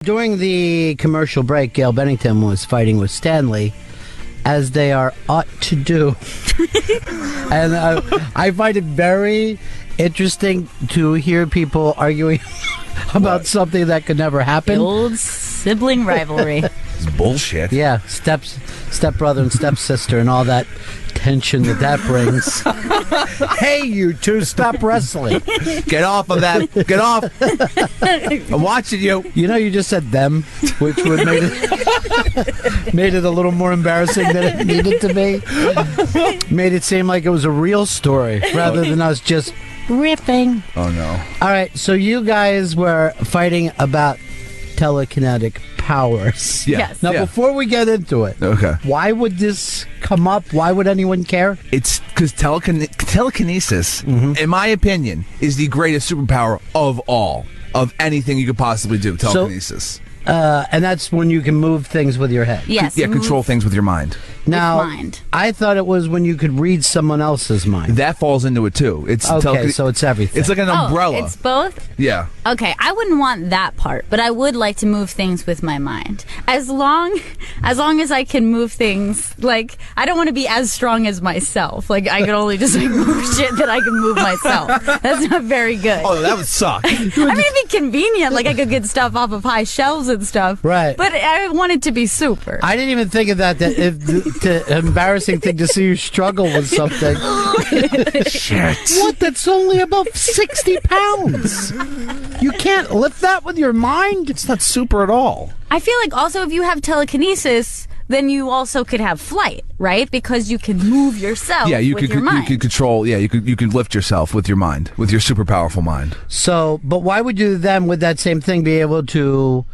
During the commercial break, Gail Bennington was fighting with Stanley, as they are ought to do. And I find it very interesting to hear people arguing about something that could never happen. The old sibling rivalry. It's bullshit. Yeah, stepbrother and stepsister and all that tension that brings. Hey, you two, stop wrestling. Get off of that. Get off. I'm watching you. You know, you just said them, which would made it a little more embarrassing than it needed to be. Made it seem like it was a real story rather than us just riffing. Oh, no. All right, so you guys were fighting about telekinetic powers. Yeah. Yes. Now, Yeah. before we get into it, Okay. why would this come up? Why would anyone care? It's because telekinesis, in my opinion, is the greatest superpower of all. Of anything you could possibly do. Telekinesis. And that's when you can move things with your head. Yes. Yeah, control things with your mind. Now, mind. I thought it was when you could read someone else's mind. That falls into it, too. It's Okay, so it's everything. It's like an umbrella. It's both? Yeah. Okay, I wouldn't want that part, but I would like to move things with my mind. As long as I can move things, like, I don't want to be as strong as myself. Like, I could only just move shit that I can move myself. That's not very good. Oh, that would suck. I mean, it'd be convenient. Like, I could get stuff off of high shelves and stuff. Right. But I want it to be super. I didn't even think of that if the embarrassing thing to see you struggle with something. Shit. What? That's only about 60 pounds. You can't lift that with your mind? It's not super at all. I feel like also if you have telekinesis, then you also could have flight, right? Because you can move yourself Yeah, you with could your mind. you could control. Yeah, you could lift yourself with your mind, with your super powerful mind. So, but why would you then, with that same thing, be able to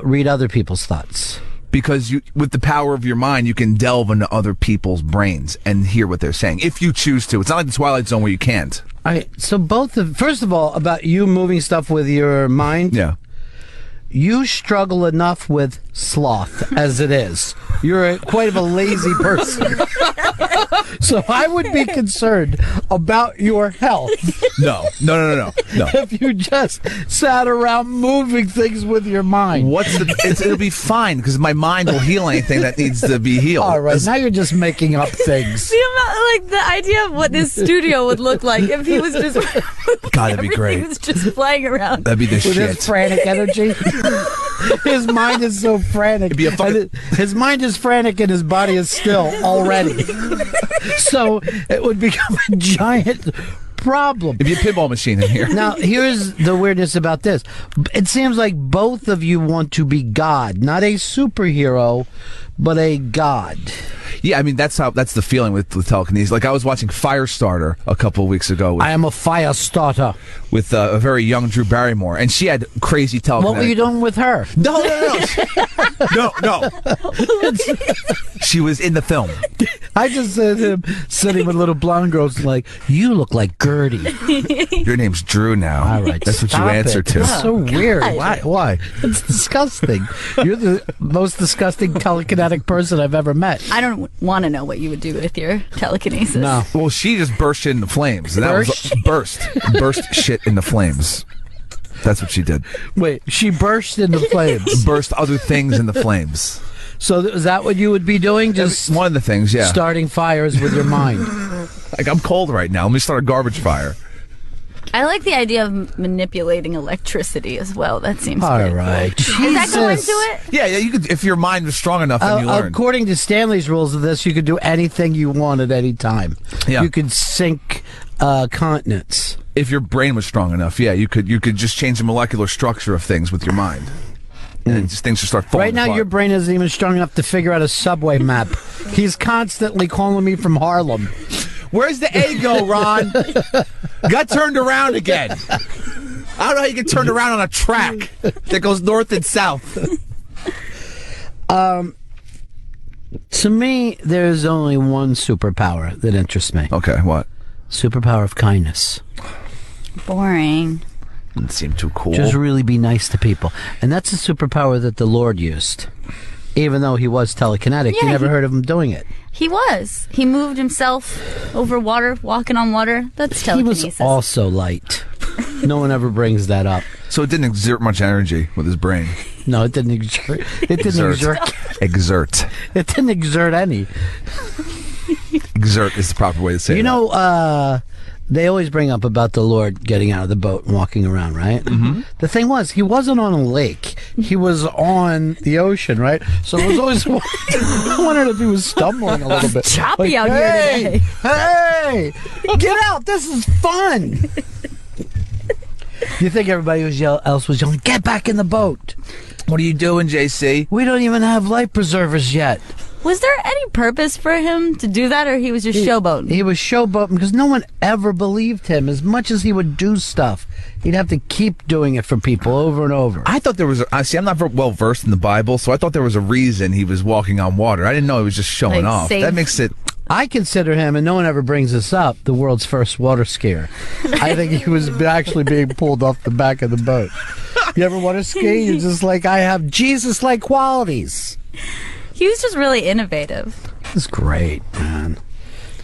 read other people's thoughts? Because with the power of your mind, you can delve into other people's brains and hear what they're saying if you choose to. It's not like the Twilight Zone where you can't. All right, so first of all, about you moving stuff with your mind. Yeah. You struggle enough with sloth as it is. You're quite of a lazy person. So I would be concerned about your health No. if you just sat around moving things with your mind. It'll be fine because my mind will heal anything that needs to be healed. All right, now you're just making up things. The idea of what this studio would look like if he was just God, that'd be great. He was just playing around. That'd be the With shit. his frantic energy. His mind is so frantic. It'd be a fucking- His mind is frantic and his body is still already. So it would become a giant problem. It'd be a pinball machine in here. Now, here's the weirdness about this. It seems like both of you want to be God. Not a superhero, but a god. Yeah, I mean that's the feeling with telekinesis. Like I was watching Firestarter a couple of weeks ago I am a fire starter. with a very young Drew Barrymore, and she had crazy telekinesis. What were you doing with her? No. No. She was in the film. I just said him sitting with little blonde girls like, you look like Gertie. Your name's Drew now. All right, That's what you stop answer it. to. It's so weird. God. Why? It's disgusting. You're the most disgusting telekinetic person I've ever met. I don't want to know what you would do with your telekinesis. No. Well, she just burst into flames. And that was burst shit into flames. That's what she did. Wait, she burst into flames. Burst other things into flames. So is that what you would be doing? Just One of the things, yeah. starting fires with your mind? Like I'm cold right now. Let me start a garbage fire. I like the idea of manipulating electricity as well. That seems All pretty right. cool. Does that go Jesus. into it? Yeah. You could if your mind was strong enough, then you learn. According to Stanley's rules of this, you could do anything you want at any time. Yeah. You could sink continents. If your brain was strong enough, yeah, you could just change the molecular structure of things with your mind. And just things just start falling Right now, apart. your brain isn't even strong enough to figure out a subway map. He's constantly calling me from Harlem. Where's the A go, Ron? Got turned around again. I don't know how you get turned around on a track that goes north and south. To me, there's only one superpower that interests me. Okay, what? Superpower of kindness. Boring. Doesn't seem too cool. Just really be nice to people. And that's a superpower that the Lord used. Even though he was telekinetic, you Yeah, never heard of him doing it. He was. He moved himself over water, walking on water. That's He telekinesis. was also light. No one ever brings that up. So it didn't exert much energy with his brain. No, it didn't exert. It didn't exert. Exert. It didn't exert any. Exert is the proper way to say it. You know, they always bring up about the Lord getting out of the boat and walking around, right? Mm-hmm. The thing was, he wasn't on a lake. He was on the ocean, right? So it was always I wondered if he was stumbling a little bit. Choppy out here today. Hey, get out! This is fun. You think everybody else was yelling, "Get back in the boat"? What are you doing, JC? We don't even have life preservers yet. Was there any purpose for him to do that, or he was just showboating? He was showboating because no one ever believed him. As much as he would do stuff, he'd have to keep doing it for people over and over. I thought there was I'm not well versed in the Bible, so I thought there was a reason he was walking on water. I didn't know he was just showing off. That makes it... I consider him, and no one ever brings this up, the world's first water skier. I think he was actually being pulled off the back of the boat. You ever want to ski? You're just like, I have Jesus-like qualities. He was just really innovative. He was great, man.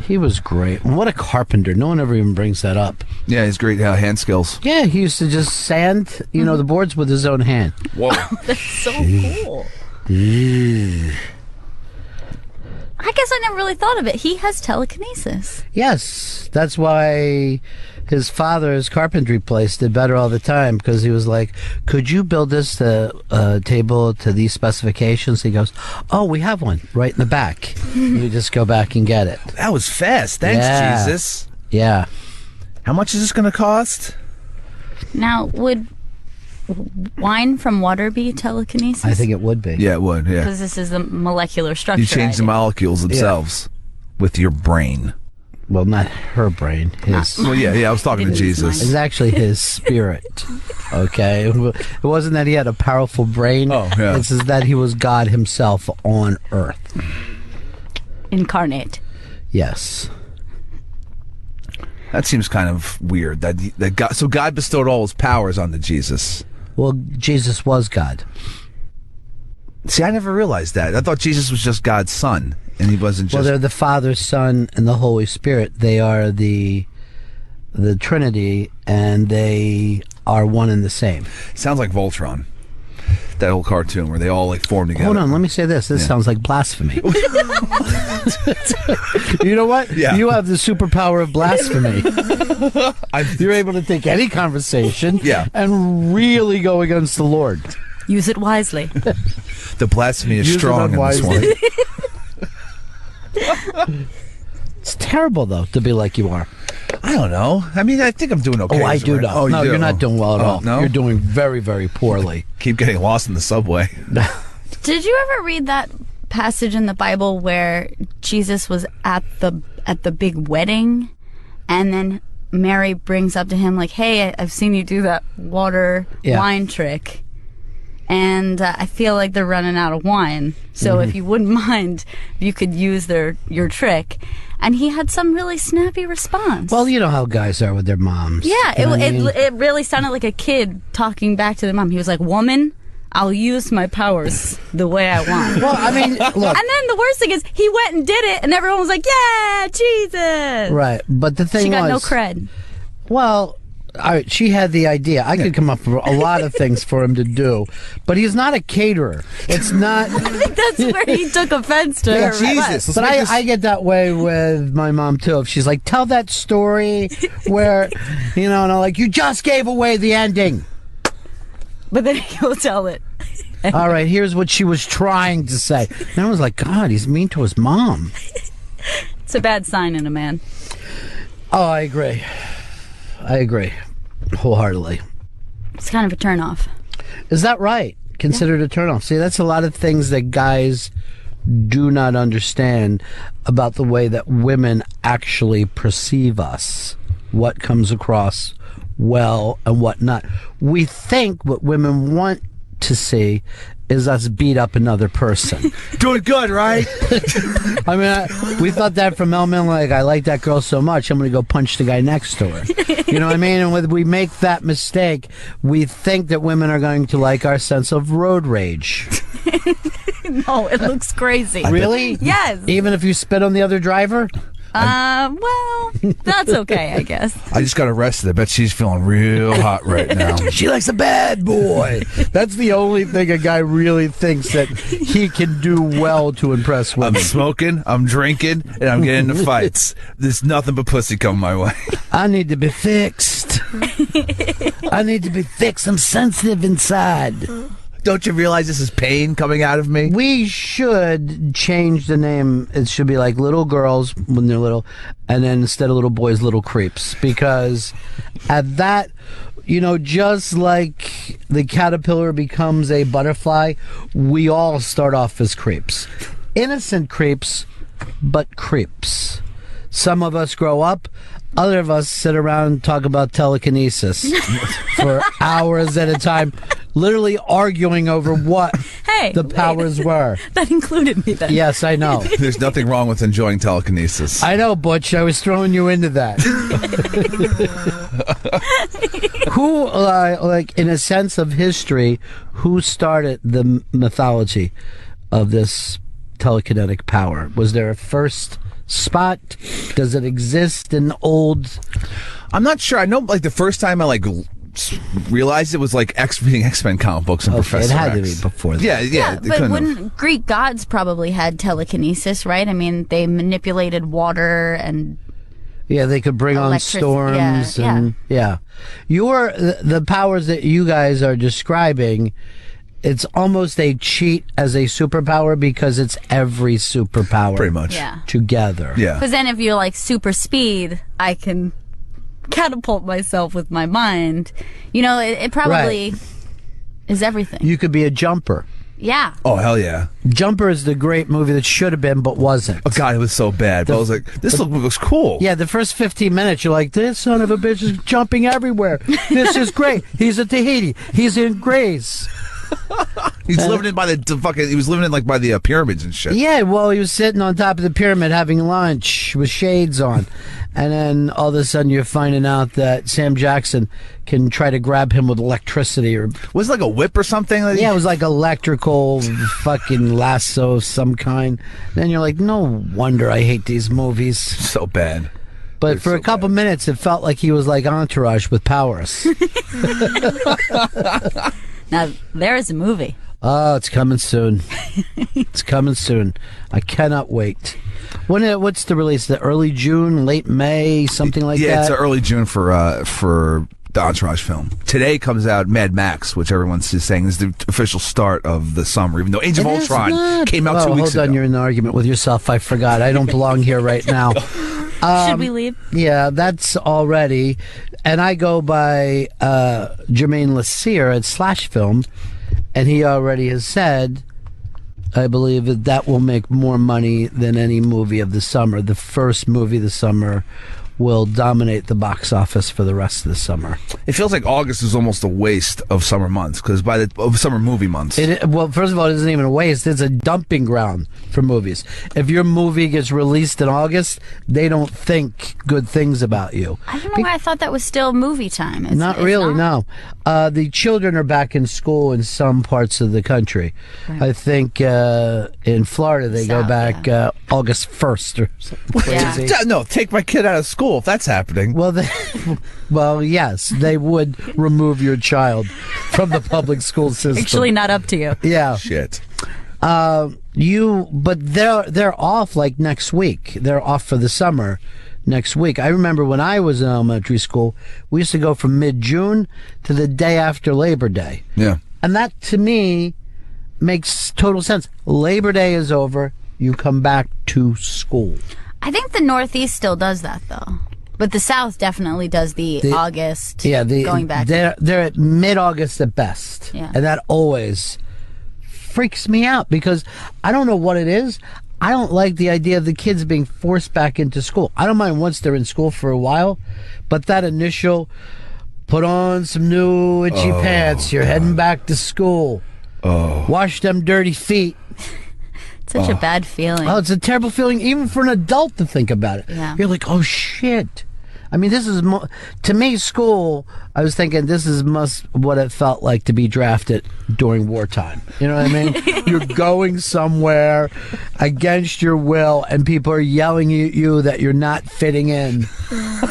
He was great. And what a carpenter. No one ever even brings that up. Yeah, he's great hand skills. Yeah, he used to just sand, the boards with his own hand. Whoa. That's so cool. I guess I never really thought of it. He has telekinesis. Yes, that's why his father's carpentry place did better all the time, because he was like, could you build this table to these specifications? He goes, oh, we have one right in the back. You just go back and get it. That was fast. Thanks, Jesus. Yeah. How much is this going to cost? Now, would wine from water be telekinesis? I think it would be. Yeah, it would, yeah. Because this is the molecular structure. You change the molecules themselves with your brain. Well, not her brain. His. Well, yeah. I was talking to Jesus. It's actually his spirit. Okay, it wasn't that he had a powerful brain. Oh, yeah. It's that he was God himself on Earth, incarnate. Yes. That seems kind of weird. That God bestowed all his powers onto Jesus. Well, Jesus was God. See, I never realized that. I thought Jesus was just God's son, and he wasn't just... Well, they're the Father, Son, and the Holy Spirit. They are the Trinity, and they are one and the same. Sounds like Voltron, that old cartoon where they all form together. Hold on, let me say this. This sounds like blasphemy. You know what? Yeah. You have the superpower of blasphemy. You're able to take any conversation and really go against the Lord. Use it wisely. The blasphemy is strong in this one. It's terrible, though, to be like you are. I don't know. I mean, I think I'm doing okay. Oh, I do know. Oh, no, you're not doing well at all. No? You're doing very, very poorly. Keep getting lost in the subway. Did you ever read that passage in the Bible where Jesus was at the big wedding, and then Mary brings up to him like, "Hey, I've seen you do that wine trick, and I feel like they're running out of wine. So if you wouldn't mind, you could use your trick." And he had some really snappy response. Well, you know how guys are with their moms. Yeah, You know what I mean? it really sounded like a kid talking back to the mom. He was like, "Woman, I'll use my powers the way I want." Well, I mean, look. And then the worst thing is, he went and did it, and everyone was like, "Yeah, Jesus!" Right, but the thing she got was... no cred. Well... All right, she had the idea. I could come up with a lot of things for him to do, but he's not a caterer. It's not. I think that's where he took offense to her. Jesus. But I get that way with my mom too. If she's like, "Tell that story where, and I'm like, you just gave away the ending." But then he'll tell it. All right, here's what she was trying to say. And I was like, God, he's mean to his mom. It's a bad sign in a man. Oh, I agree. Wholeheartedly. It's kind of a turnoff. Is that right? Considered a turnoff. See, that's a lot of things that guys do not understand about the way that women actually perceive us. What comes across well and what not. We think what women want to see is us beat up another person. Doing good, right? I mean, we thought that from Mel Miller, like, I like that girl so much, I'm going to go punch the guy next to her. You know what I mean? And when we make that mistake, we think that women are going to like our sense of road rage. No, it looks crazy. Really? Yes. Even if you spit on the other driver? Well, that's okay, I guess. I just got arrested. I bet she's feeling real hot right now. She likes a bad boy. That's the only thing a guy really thinks that he can do well to impress women. I'm smoking, I'm drinking, and I'm getting into fights. There's nothing but pussy coming my way. I need to be fixed. I need to be fixed. I'm sensitive inside. Don't you realize this is pain coming out of me? We should change the name. It should be like little girls when they're little, and then instead of little boys, little creeps. Because at that, just like the caterpillar becomes a butterfly, we all start off as creeps. Innocent creeps, but creeps. Some of us grow up. Other of us sit around and talk about telekinesis for hours at a time, literally arguing over what the powers were. That included me then. Yes, I know. There's nothing wrong with enjoying telekinesis. I know, Butch. I was throwing you into that. Who, in a sense of history, who started the mythology of this telekinetic power? Was there a first spot? Does it exist in old? I'm not sure. I know, the first time I realized it was reading X-Men comic books and Professor It had X. to be before that. Yeah, but wouldn't Greek gods probably had telekinesis, right? I mean, they manipulated water and they could bring on storms and the powers that you guys are describing. It's almost a cheat as a superpower because it's every superpower pretty much together. Yeah. Because then if you're super speed, I can catapult myself with my mind. It probably is everything. You could be a jumper. Yeah. Oh, hell yeah. Jumper is the great movie that should have been but wasn't. Oh, God, it was so bad. But I was like, this looks cool. Yeah, the first 15 minutes, you're like, this son of a bitch is jumping everywhere. This is great. He's at Tahiti. He's in Grace. He's living in by the fucking. He was living in by the pyramids and shit. Yeah, well, he was sitting on top of the pyramid having lunch with shades on, and then all of a sudden you're finding out that Sam Jackson can try to grab him with electricity or was it like a whip or something? Yeah, it was like electrical fucking lasso of some kind. Then you're like, no wonder I hate these movies. So bad. But for a couple minutes, it felt like he was like Entourage with powers. Now, there is a movie. Oh, it's coming soon. It's coming soon. I cannot wait. What's the release? The early June, late May, something like that? Yeah, it's early June for the Entourage film. Today comes out Mad Max, which everyone's just saying is the official start of the summer, even though Age of Ultron came out 2 weeks ago. Hold on, you're in an argument with yourself. I forgot. I don't belong here right now. Should we leave? Yeah, that's already. And I go by Jermaine Lassire at Slash Film, and he already has said, I believe, that will make more money than any movie of the summer. The first movie of the summer will dominate the box office for the rest of the summer. It feels like August is almost a waste of summer months of summer movie months. Well, first of all, it isn't even a waste. It's a dumping ground for movies. If your movie gets released in August, they don't think good things about you. I don't know why I thought that was still movie time. Not really, no. The children are back in school in some parts of the country. Right. I think in Florida they go back August 1st or something crazy. Yeah. No, take my kid out of school if that's happening. Well, yes, they would remove your child from the public school system. Actually, not up to you. Yeah. Shit. But they're off next week. They're off for the summer next week. I remember when I was in elementary school, we used to go from mid-June to the day after Labor Day. Yeah. And that, to me, makes total sense. Labor Day is over. You come back to school. I think the Northeast still does that, though. But the South definitely does the August going back. They're at mid-August at best. Yeah. And that always freaks me out because I don't know what it is. I don't like the idea of the kids being forced back into school. I don't mind once they're in school for a while, but that initial put on some new itchy pants, you're heading back to school. Wash them dirty feet. Such a bad feeling. Oh, it's a terrible feeling even for an adult to think about it. Yeah. You're like, oh shit. I mean, this is to me school. I was thinking this is what it felt like to be drafted during wartime. You know what I mean? You're going somewhere against your will, and people are yelling at you that you're not fitting in,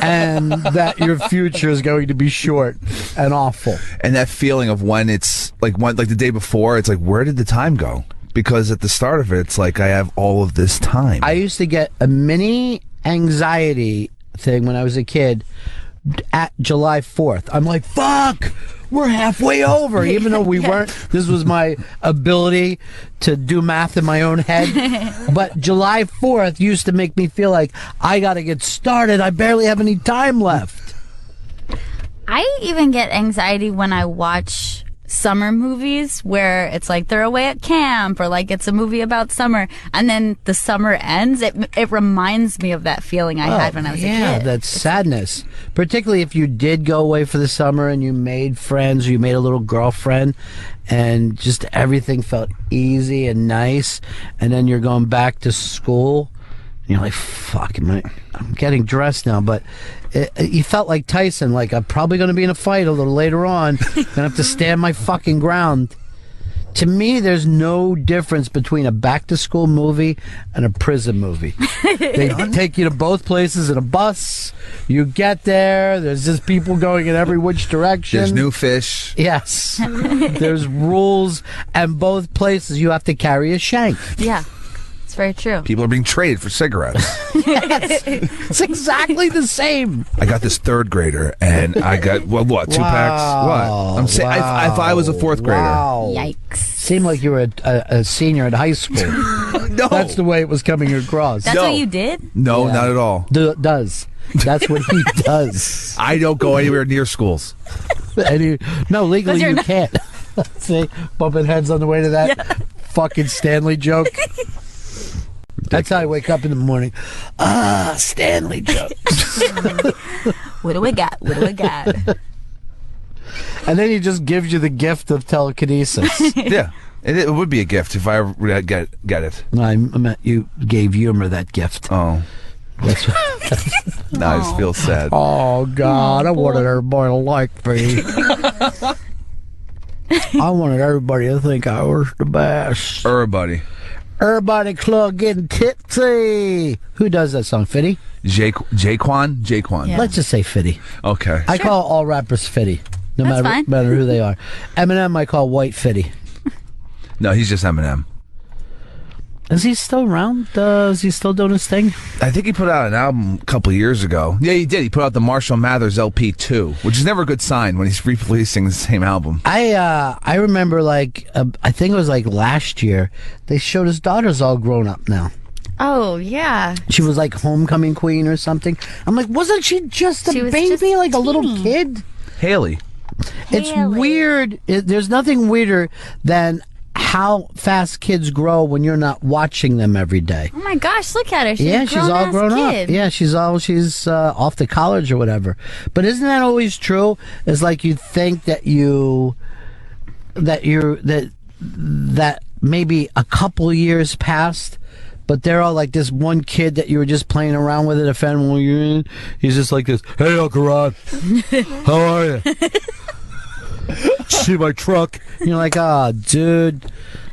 and that your future is going to be short and awful. And that feeling of when it's like the day before, it's like, where did the time go? Because at the start of it, it's like I have all of this time. I used to get a mini anxiety thing when I was a kid at July 4th. I'm like, fuck, we're halfway over, even though we weren't. This was my ability to do math in my own head. But July 4th used to make me feel like I got to get started. I barely have any time left. I even get anxiety when I watch summer movies where it's like they're away at camp, or like it's a movie about summer, and then the summer ends. It reminds me of that feeling I had when I was a kid. Yeah, that's sadness. Particularly if you did go away for the summer and you made friends, or you made a little girlfriend, and just everything felt easy and nice, and then you're going back to school, and you're like, fuck, I'm getting dressed now, but you felt like Tyson, like I'm probably going to be in a fight a little later on. Going to have to stand my fucking ground. To me, there's no difference between a back-to-school movie and a prison movie. They take you to both places in a bus. You get there. There's just people going in every which direction. There's new fish. Yes. There's rules. And both places you have to carry a shank. Yeah. It's very true. People are being traded for cigarettes. Yes. It's exactly the same. I got this third grader, and I got, what, 2 packs? What? I'm saying, if I was a fourth grader. Wow. Yikes. Seemed like you were a senior in high school. No. That's the way it was coming across. That's what you did? No, Yeah. not at all. Does. That's what he does. I don't go anywhere near schools. No, legally you're you not- can't. See, bumping heads on the way to that fucking Stanley joke. That's how I wake up in the morning. Stanley jokes. What do we got? What do we got? And then he just gives you the gift of telekinesis. Yeah. It would be a gift if I ever get it. No, I meant you gave Humor that gift. Oh. That's what, Now I just feel sad. oh, God, I wanted everybody to like me. I wanted everybody to think I was the best. Everybody. Everybody club getting tipsy. Who does that song? Fitty? Jaquan? Yeah. Let's just say Fitty. Okay. I call all rappers Fitty. No That's matter, fine. matter who they are. Eminem I call White Fitty. No, he's just Eminem. Is he still around? Is he still doing his thing? I think he put out an album a couple of years ago. Yeah, he did. He put out the Marshall Mathers LP 2, which is never a good sign when he's re-releasing the same album. I remember I think it was like last year, they showed his daughter's all grown up now. Oh, yeah. She was like homecoming queen or something. I'm like, wasn't she just a She was baby, just like a little teeny. kid? Haley. It's Haley. weird. There's nothing weirder than how fast kids grow when you're not watching them every day. Oh my gosh, look at her. She's Yeah, a she's all grown kid. up. Yeah, she's off to college or whatever. But isn't that always true? It's like you think that maybe a couple years passed, but they're all like this one kid that you were just playing around with at a family reunion. He's just like this. Hey, Uncle Ron, how are you? See my truck? And you're like, oh, dude,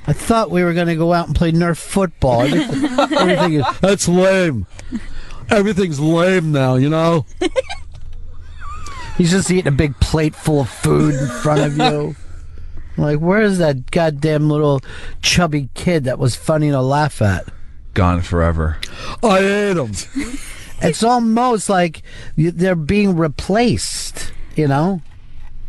I thought we were going to go out and play Nerf football. Everything is, that's lame. Everything's lame now, you know? He's just eating a big plate full of food in front of you. Like, where's that goddamn little chubby kid that was funny to laugh at? Gone forever. I ate him. It's almost like they're being replaced, you know?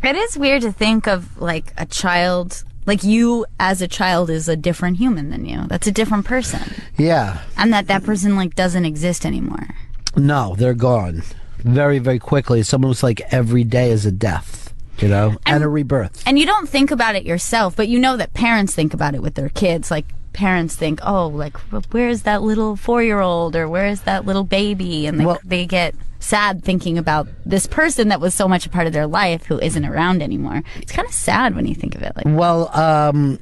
It is weird to think of like a child, like you as a child is a different human than you. That's a different person. Yeah. And that person like doesn't exist anymore. No, they're gone. Very, very quickly. It's almost like every day is a death, you know? And a rebirth. And you don't think about it yourself, but you know that parents think about it with their kids. Like parents think, oh, like where's that little 4-year-old or where's that little baby? And they get sad thinking about this person that was so much a part of their life who isn't around anymore. It's kind of sad when you think of it like that. Well,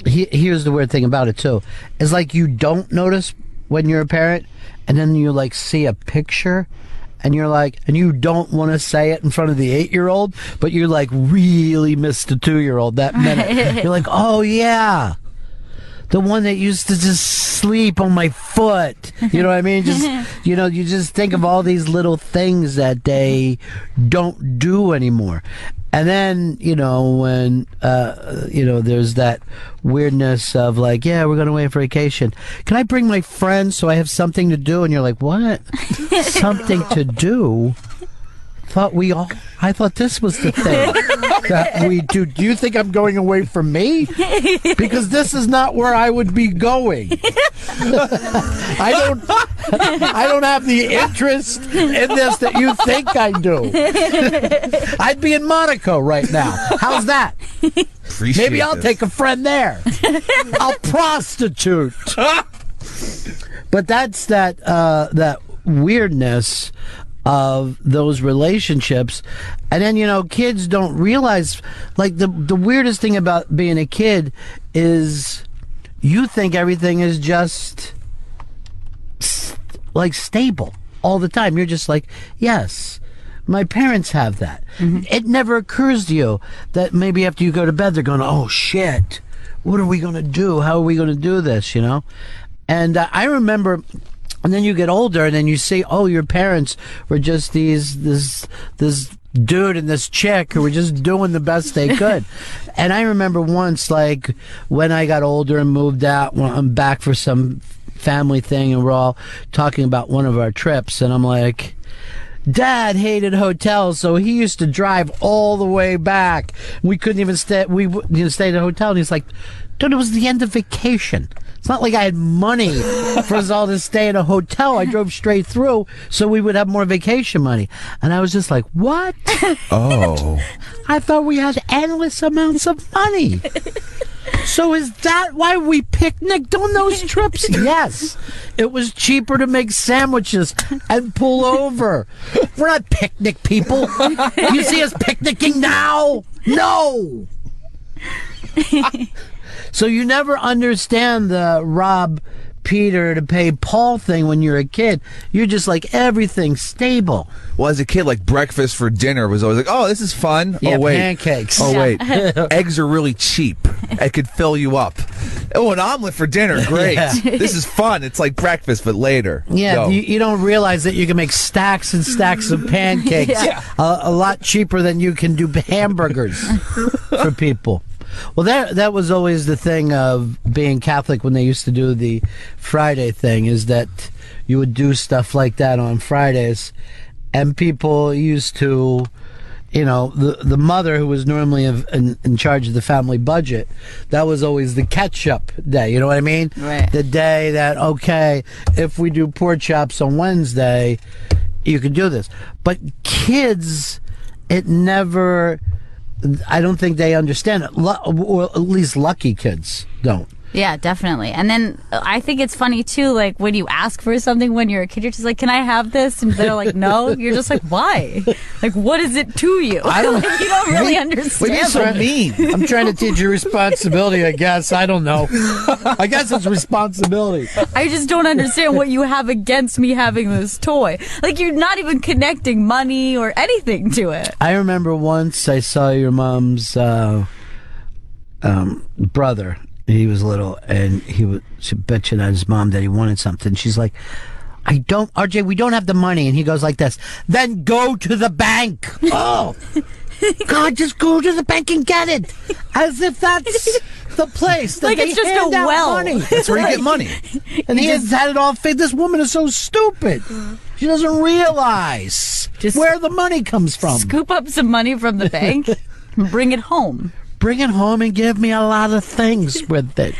here's the weird thing about it too. It's like you don't notice when you're a parent, and then you like see a picture, and you're like, and you don't want to say it in front of the 8-year-old, but you're like really miss the 2-year-old that minute. You're like, oh yeah, the one that used to just sleep on my foot. You know what I mean? Just, you know, you just think of all these little things that they don't do anymore. And then, you know, when, you know, there's that weirdness of like, yeah, we're going away for vacation. Can I bring my friends so I have something to do? And you're like, what? Something to do? I thought this was the thing that we do. Do you think I'm going away from me? Because this is not where I would be going. I don't have the interest in this that you think I do. I'd be in Monaco right now. How's that? Maybe I'll take a friend there. I'll prostitute. But that's that weirdness of those relationships. And then, you know, kids don't realize, like, the weirdest thing about being a kid is you think everything is just like stable all the time. You're just like, yes, my parents have that. It never occurs to you that maybe after you go to bed they're going, oh shit, what are we going to do? How are we going to do this, you know? And I remember. And then you get older, and then you see, oh, your parents were just this dude and this chick who were just doing the best they could. And I remember once, like, when I got older and moved out, when I'm back for some family thing, and we're all talking about one of our trips, and I'm like, Dad hated hotels, so he used to drive all the way back. We couldn't even stay. We stay at a hotel, and he's like, dude, it was the end of vacation. It's not like I had money for us all to stay in a hotel. I drove straight through so we would have more vacation money. And I was just like, what? Oh. I thought we had endless amounts of money. So is that why we picnicked on those trips? Yes. It was cheaper to make sandwiches and pull over. We're not picnic people. You see us picnicking now? No. So you never understand the rob Peter to pay Paul thing when you're a kid. You're just like, everything's stable. Well, as a kid, like breakfast for dinner was always like, oh, this is fun. Yeah, oh, wait. pancakes. Oh, wait. Eggs are really cheap. It could fill you up. Oh, an omelet for dinner. Great. Yeah. This is fun. It's like breakfast, but later. Yeah, Go. you don't realize that you can make stacks and stacks of pancakes a lot cheaper than you can do hamburgers for people. Well, that was always the thing of being Catholic when they used to do the Friday thing, is that you would do stuff like that on Fridays, and people used to, you know, the mother who was normally in charge of the family budget, that was always the catch-up day, you know what I mean? Right. The day that, okay, if we do pork chops on Wednesday, you could do this. But kids, it never... I don't think they understand it, or at least lucky kids don't. Yeah, definitely. And then I think it's funny too, like when you ask for something when you're a kid, you're just like, can I have this? And they're like, no. You're just like, why? Like, what is it to you? I don't, like, you don't really understand. What are you so mean? I'm trying to teach you responsibility, I guess. I don't know. I guess it's responsibility. I just don't understand what you have against me having this toy. Like, you're not even connecting money or anything to it. I remember once I saw your mom's brother. He was little, and he was bitching at his mom that he wanted something. She's like, RJ, we don't have the money. And he goes like this, then go to the bank. Oh, God, just go to the bank and get it. As if that's the place that like they it's just hand a out well. money. That's where you get money. And he has had it all figured. This woman is so stupid. She doesn't realize Just where the money comes from. Scoop up some money from the bank and bring it home. Bring it home and give me a lot of things with it.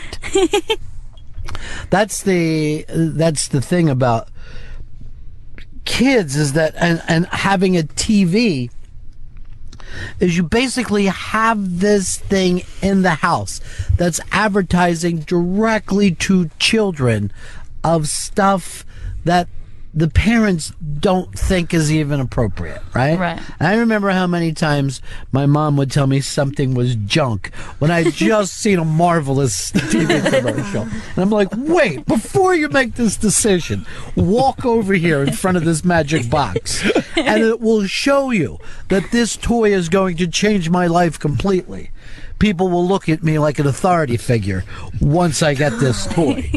That's the thing about kids, is that and having a TV is you basically have this thing in the house that's advertising directly to children of stuff that the parents don't think is even appropriate, right? Right. And I remember how many times my mom would tell me something was junk when I just seen a marvelous TV commercial. And I'm like, wait, before you make this decision, walk over here in front of this magic box and it will show you that this toy is going to change my life completely. People will look at me like an authority figure once I get this toy.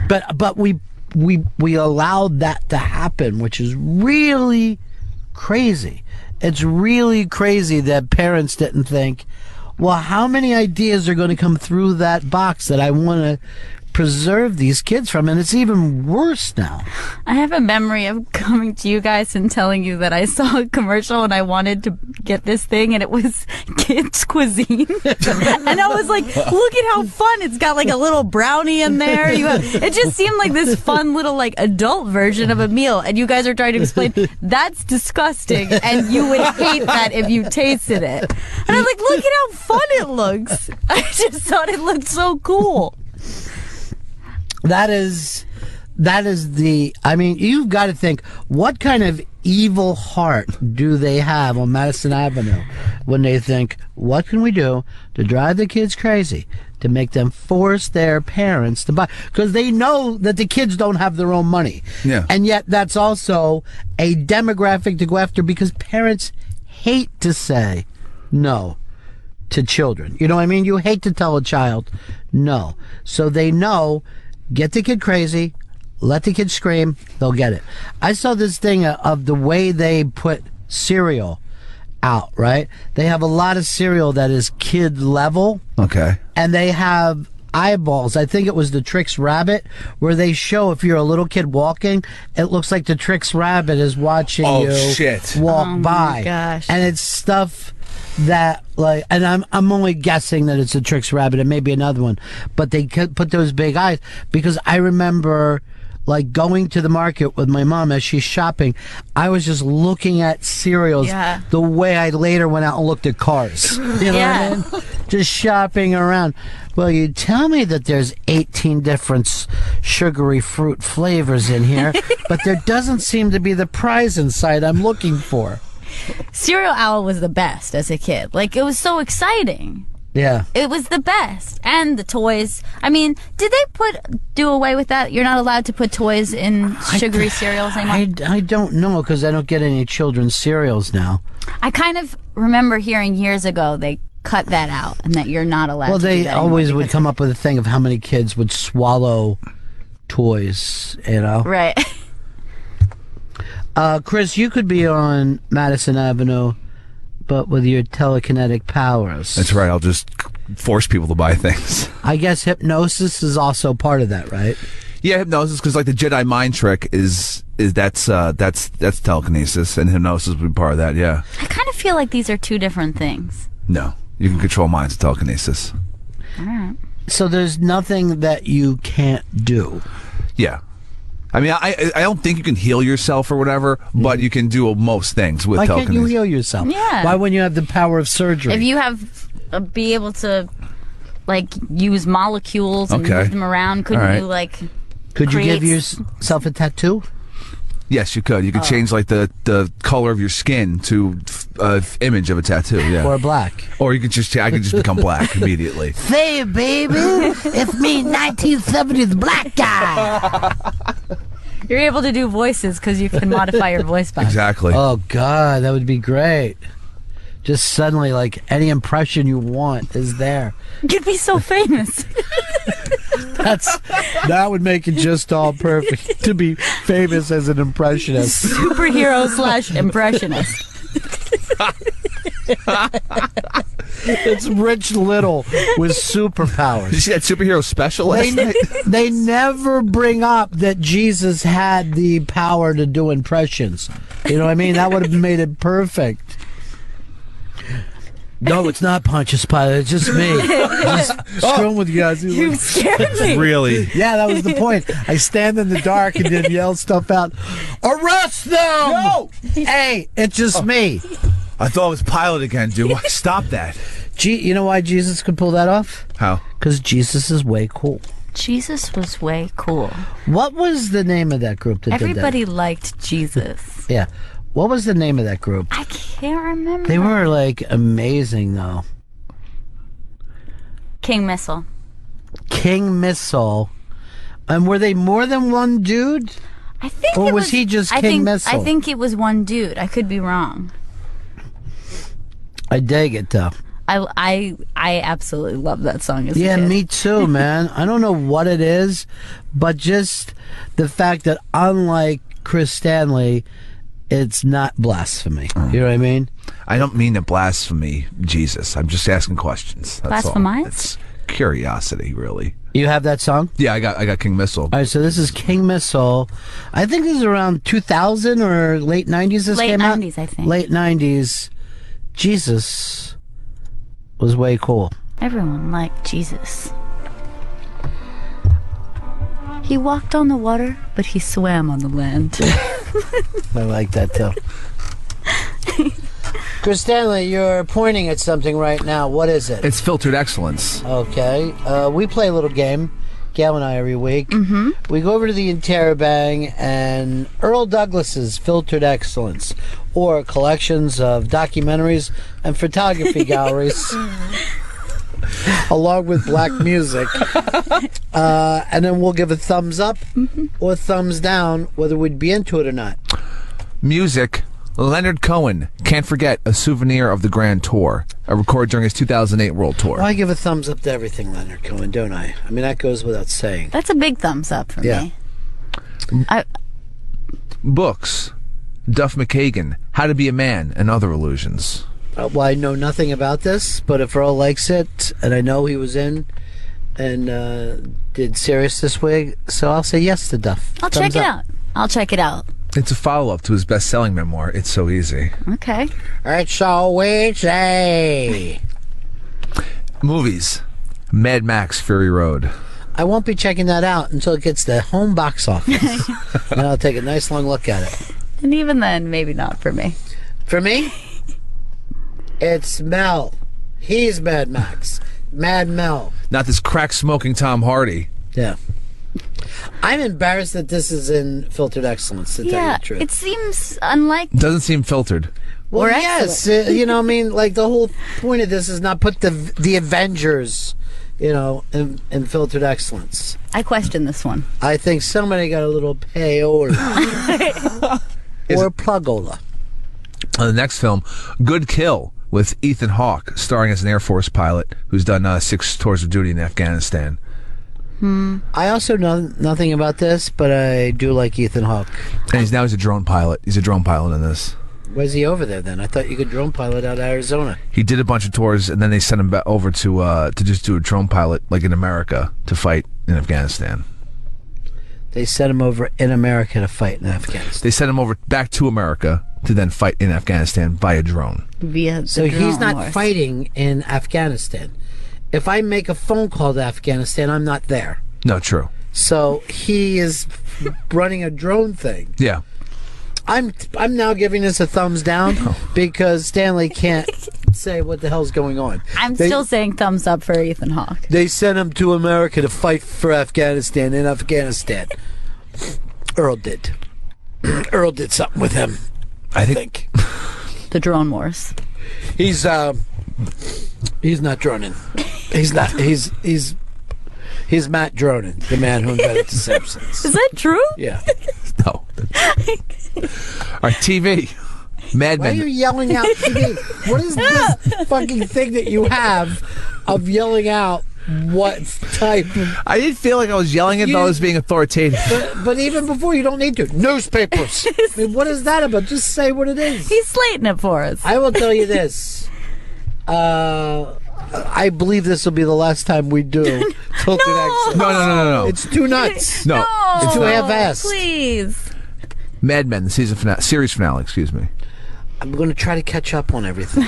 But we allowed that to happen, which is really crazy. It's really crazy that parents didn't think, well, how many ideas are going to come through that box that I want to preserve these kids from? And it's even worse now. I have a memory of coming to you guys and telling you that I saw a commercial and I wanted to get this thing, and it was kids cuisine. And I was like, look at how fun. It's got like a little brownie in there. It just seemed like this fun little like adult version of a meal. And you guys are trying to explain that's disgusting and you would hate that if you tasted it. And I'm like, look at how fun it looks. I just thought it looked so cool. That is I mean, you've got to think, what kind of evil heart do they have on Madison Avenue when they think, what can we do to drive the kids crazy, to make them force their parents to buy? Because they know that the kids don't have their own money. Yeah. And yet that's also a demographic to go after, because parents hate to say no to children. You know what I mean? You hate to tell a child no. So they know, get the kid crazy, let the kid scream, they'll get it. I saw this thing of the way they put cereal out, right? They have a lot of cereal that is kid level. Okay. And they have eyeballs. I think it was the Trix Rabbit, where they show if you're a little kid walking, it looks like the Trix Rabbit is watching you walk by. My gosh. And it's stuff that, like, and I'm only guessing that it's a Trix Rabbit, it may be another one, but they could put those big eyes, because I remember like going to the market with my mom as she's shopping. I was just looking at cereals the way I later went out and looked at cars. You know what I mean? Just shopping around. Well, you tell me that there's 18 different sugary fruit flavors in here, but there doesn't seem to be the prize inside I'm looking for. Cereal Owl was the best as a kid. Like, it was so exciting. Yeah. It was the best. And the toys. I mean, did they do away with that? You're not allowed to put toys in sugary cereals anymore? I don't know, because I don't get any children's cereals now. I kind of remember hearing years ago they cut that out and that you're not allowed to do that. Well, they always would come up with a thing of how many kids would swallow toys, you know? Right. Chris, you could be on Madison Avenue, but with your telekinetic powers. That's right. I'll just force people to buy things. I guess hypnosis is also part of that, right? Yeah, hypnosis, because like the Jedi mind trick is that's telekinesis, and hypnosis would be part of that. Yeah. I kind of feel like these are two different things. No, you can control minds with telekinesis. All right. So there's nothing that you can't do. Yeah. I mean, I don't think you can heal yourself or whatever, but you can do most things with telekinesis. Why can't you heal yourself? Yeah. Why wouldn't you have the power of surgery? If you have be able to like use molecules and move them around, couldn't you like? Could you give yourself a tattoo? Yes, you could. You could change like the color of your skin to image of a tattoo. Yeah. Or black. Or you could I could just become black immediately. Say, baby, it's me, 1970s black guy. You're able to do voices because you can modify your voice back. Exactly. Oh God, that would be great. Just suddenly, like, any impression you want is there. You'd be so famous. That would make it just all perfect to be famous as an impressionist. Superhero/impressionist. It's Rich Little with superpowers. Did you see that superhero special last night? They never bring up that Jesus had the power to do impressions. You know what I mean? That would have made it perfect. No, it's not Pontius Pilate. It's just me. Just screwing with you guys. You scared me. Really? Yeah, that was the point. I stand in the dark and then yell stuff out. Arrest them! No! Hey, it's just me. I thought it was Pilate again, dude. Stop that. You know why Jesus could pull that off? How? Because Jesus is way cool. Jesus was way cool. What was the name of that group that Everybody did liked Jesus. that? Yeah. What was the name of that group? I can't remember. They were like amazing though. King Missile. King Missile. And were they more than one dude? I think Or it was he just King Missile? I think it was one dude. I could be wrong. I dig it though. I absolutely love that song as a Yeah, kid. me too, man. I don't know what it is, but just the fact that unlike Chris Stanley, it's not blasphemy. You know what I mean? I don't mean to blasphemy Jesus. I'm just asking questions. That's all. Blasphemize? It's curiosity, really. You have that song? Yeah, I got King Missile. All right, so this is King Missile. I think this is around 2000 or late 90s this Late came out? 90s, I think. Late 90s. Jesus was way cool. Everyone liked Jesus. He walked on the water, but he swam on the land. I like that too. Chris Stanley, you're pointing at something right now. What is it? It's filtered excellence. Okay. We play a little game, Gail and I, every week. Mm-hmm. We go over to the Interrobang and Earl Douglas's Filtered Excellence, or collections of documentaries and photography galleries, along with black music. And then we'll give a thumbs up or thumbs down, whether we'd be into it or not. Music. Leonard Cohen, Can't Forget, a souvenir of the Grand Tour, recorded during his 2008 World Tour. Well, I give a thumbs up to everything Leonard Cohen, don't I? I mean, that goes without saying. That's a big thumbs up for me. Books. Duff McKagan, How to Be a Man, and Other Illusions. Well, I know nothing about this, but if Earl likes it, and I know he was in and did Sirius this week, so I'll say yes to Duff. I'll check it out. It's a follow-up to his best-selling memoir, It's So Easy. Okay. It's so easy. Movies. Mad Max, Fury Road. I won't be checking that out until it gets to home box office. And I'll take a nice long look at it. And even then, maybe not for me. For me, it's Mel. He's Mad Max. Mad Mel. Not this crack-smoking Tom Hardy. Yeah. I'm embarrassed that this is in Filtered Excellence, to tell you the truth. It seems unlikely. Doesn't seem filtered. Well, Or yes, you know, I mean, like the whole point of this is not put the Avengers, you know, in Filtered Excellence. I question this one. I think somebody got a little payola or plugola. The next film, Good Kill, with Ethan Hawke, starring as an Air Force pilot who's done 6 tours of duty in Afghanistan. I also know nothing about this, but I do like Ethan Hawke. And he's a drone pilot. He's a drone pilot in this. Where's he over there then? I thought you could drone pilot out of Arizona. He did a bunch of tours, and then they sent him back over to just do a drone pilot, like in America, to fight in Afghanistan. They sent him over in America to fight in Afghanistan. They sent him over back to America to then fight in Afghanistan via drone. So he's not fighting in Afghanistan. If I make a phone call to Afghanistan, I'm not there. No, true. So he is running a drone thing. Yeah. I'm now giving this a thumbs down because Stanley can't say what the hell's going on. I'm still saying thumbs up for Ethan Hawke. They sent him to America to fight for Afghanistan in Afghanistan. Earl did. Earl did something with him. I think. The drone wars. He's not droning. He's not. He's Matt Dronin, the man who invented The Simpsons. Is that true? Yeah. No. All right, TV. Mad Why are Men. you yelling out TV? What is this fucking thing that you have of yelling out what type of... I didn't feel like I was yelling it, though I was being authoritative. But even before, you don't need to. Newspapers. I mean, what is that about? Just say what it is. He's slating it for us. I will tell you this. I believe this will be the last time we do Filtered Excellence. No. It's too nuts. No. It's too half-assed. Please. Mad Men, the series finale, excuse me. I'm going to try to catch up on everything.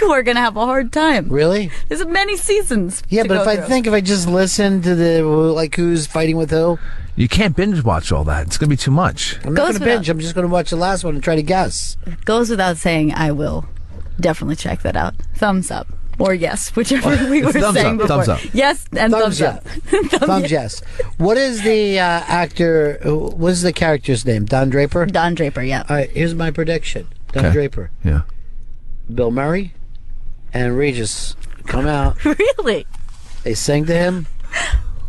You are going to have a hard time. Really? There's many seasons. Yeah, to but go if I just listen to the, like, who's fighting with who, You can't binge watch all that. It's going to be too much. I'm not going to binge. I'm just going to watch the last one and try to guess. Goes without saying, I will definitely check that out. Thumbs up. or yes, whichever we were thumbs saying up, before. thumbs up. Yes, and thumbs up. Thumbs yes. What is the actor? What is the character's name? Don Draper. Don Draper. Yeah. All right. Here's my prediction. Don Draper. Yeah. Bill Murray and Regis come out. Really? They sing to him,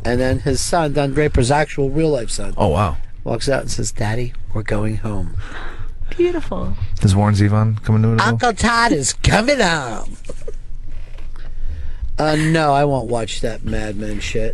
and then his son, Don Draper's actual real life son, Oh wow. walks out and says, "Daddy, we're going home. Beautiful. Is Warren Zevon coming to it? Uncle Todd is coming home." No, I won't watch that Mad Men shit.